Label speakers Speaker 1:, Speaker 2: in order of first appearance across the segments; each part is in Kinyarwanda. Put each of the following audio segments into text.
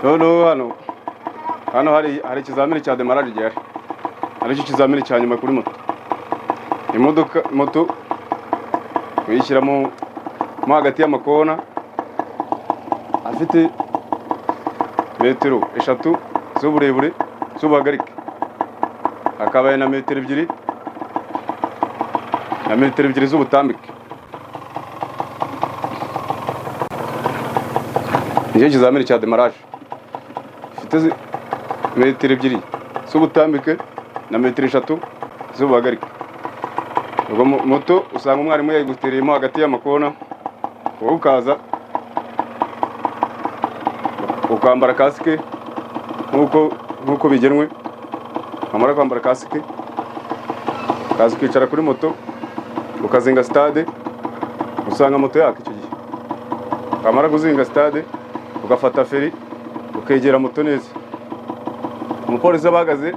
Speaker 1: Noneho hano hari ikizamini cya demarage gihari, aricyo kizamini cya nyuma kuri moto. Moto uyishyiramo mo hagati y'amakona afite metero 3 z'uburebure z'ubuhagarike, akabaye na metero 2 z'ubutambike. Nicyo kizamini cya demarage gifite metero 2 z'ubutambike na metero 3 z'ubuhagarike. Ubwo moto usanga umwarimu yayigutereyemo hagati y'amakona, wowe ukaza ukambara kasike nk'uko bigenwe. Wamara kwambara kasike ukaza ukicara kuri moto, ukazinga stade, usanga moto yaka icyo gihe. Wamara kuzinga stade ugafata feri ukegera moto neza. Umupolisi abahagaze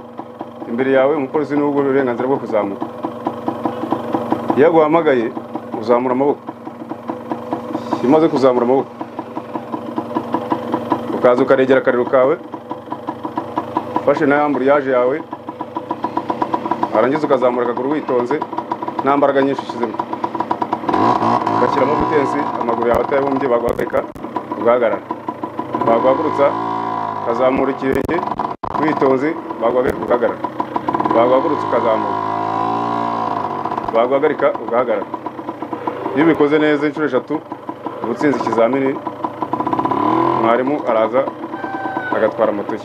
Speaker 1: imbere yawe, umupolisi niwe ugura uburenganzira bwo kuzamuka. Iyo aguhamagaye uzamura amaboko. Iyo umaze kuzamura amaboko ukaza ukaregera akariro kawe, ufashe na amburiyaje yawe, warangiza ukazamura akaguru witonze nta mbaraga nyinshi ushyizemo, ugashyiramo butensi, amaguru yawe atayabumbye, baguhagarika ugahagarara. Baguhagurutsa ukazamura ikirenge witonze, baguhagarika ugahagarara. Baguhagurutsa ukazamuka, baguhagarika ugahagarara. Iyo ubikoze neza inshuro 3 uba utsinze ikizamini, mwarimu araza agatwara moto ye.